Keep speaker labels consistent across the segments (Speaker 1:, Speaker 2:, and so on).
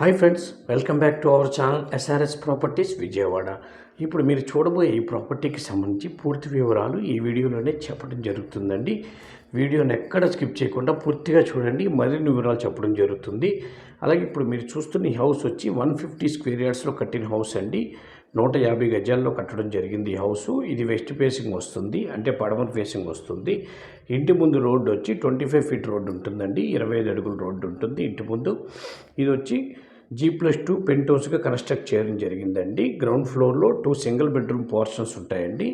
Speaker 1: Hi friends, welcome back to our channel SRS properties Vijayawada. ఇప్పుడు మీరు చూడబోయే ఈ ప్రాపర్టీకి సంబంధించి పూర్తి వివరాలు ఈ వీడియోలోనే చెప్పడం జరుగుతుందండి. వీడియోని ఎక్కడ స్కిప్ చేయకుండా పూర్తిగా చూడండి, మరిన్ని వివరాలు చెప్పడం జరుగుతుంది. అలాగే ఇప్పుడు మీరు చూస్తున్న ఈ హౌస్ వచ్చి 150 స్క్వేర్ యార్డ్స్లో కట్టిన హౌస్ అండి. 150 గజాల్లో కట్టడం జరిగింది ఈ హౌసు. ఇది వెస్ట్ ఫేసింగ్ వస్తుంది, అంటే పడమర ఫేసింగ్ వస్తుంది. ఇంటి ముందు రోడ్డు వచ్చి 25 ఫీట్ రోడ్డు ఉంటుందండి. 25 అడుగుల రోడ్డు ఉంటుంది ఇంటి ముందు. ఇది వచ్చి G+2 పెంట్ హౌస్గా కన్స్ట్రక్ట్ చేయడం జరిగిందండి. గ్రౌండ్ ఫ్లోర్లో 2 సింగిల్ బెడ్రూమ్ పోర్షన్స్ ఉంటాయండి.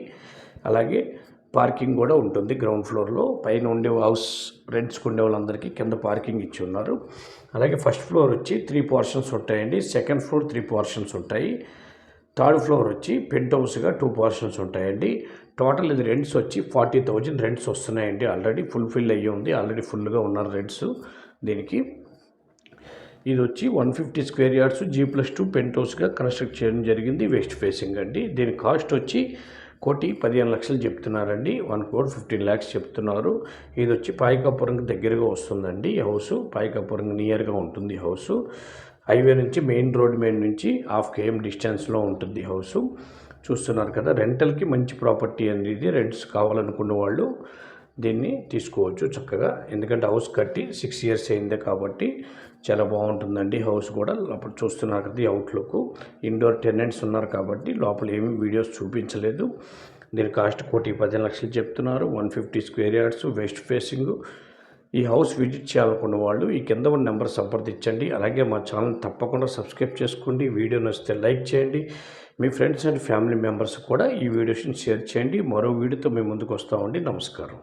Speaker 1: అలాగే పార్కింగ్ కూడా ఉంటుంది గ్రౌండ్ ఫ్లోర్లో. పైన ఉండే హౌస్ రెంట్స్కి ఉండే వాళ్ళందరికీ కింద పార్కింగ్ ఇచ్చి ఉన్నారు. అలాగే ఫస్ట్ ఫ్లోర్ వచ్చి 3 పోర్షన్స్ ఉంటాయండి. సెకండ్ ఫ్లోర్ 3 పోర్షన్స్ ఉంటాయి. థర్డ్ ఫ్లోర్ వచ్చి పెంట్ హౌస్గా 2 పోర్షన్స్ ఉంటాయండి. టోటల్ ఇది రెంట్స్ వచ్చి 40,000 రెంట్స్ వస్తున్నాయండి. ఆల్రెడీ ఫుల్ఫిల్ అయ్యి ఉంది, ఆల్రెడీ ఫుల్గా ఉన్నారు రెంట్స్ దీనికి. ఇది వచ్చి 150 స్క్వేర్ యార్డ్స్ G+2 పెంట్ హౌస్గా కన్స్ట్రక్ట్ చేయడం జరిగింది. వెస్ట్ ఫేసింగ్ అండి. దీని కాస్ట్ వచ్చి 1,15,00,000 చెప్తున్నారండి. 1,15,00,000 చెప్తున్నారు. ఇది వచ్చి పాయకాపురంకి దగ్గరగా వస్తుందండి ఈ హౌసు. పాయకాపురం నియర్గా ఉంటుంది ఈ హౌసు. హైవే నుంచి మెయిన్ రోడ్ మీద నుంచి 1/2 km డిస్టెన్స్లో ఉంటుంది హౌసు. చూస్తున్నారు కదా, రెంటల్కి మంచి ప్రాపర్టీ అండి ఇది. రెంట్స్ కావాలనుకున్న వాళ్ళు దీన్ని తీసుకోవచ్చు చక్కగా. ఎందుకంటే హౌస్ కట్టి 6 ఇయర్స్ అయిందే కాబట్టి చాలా బాగుంటుందండి హౌస్ కూడా. లోపల చూస్తున్నారు కదా ఈ అవుట్లుక్. ఇండోర్ టెనెంట్స్ ఉన్నారు కాబట్టి లోపల ఏమీ వీడియోస్ చూపించలేదు. దీని కాస్ట్ 1,15,00,000 చెప్తున్నారు. 150 స్క్వేర్ యార్డ్స్ వెస్ట్ ఫేసింగ్. ఈ హౌస్ విజిట్ చేయాలనుకున్న వాళ్ళు ఈ కింద ఉన్న నెంబర్ సంప్రదించండి. అలాగే మా ఛానల్ తప్పకుండా సబ్స్క్రైబ్ చేసుకోండి. వీడియో నచ్చితే లైక్ చేయండి. మీ ఫ్రెండ్స్ అండ్ ఫ్యామిలీ మెంబర్స్ కూడా ఈ వీడియోస్ని షేర్ చేయండి. మరో వీడియోతో మేము ముందుకు వస్తామండి. నమస్కారం.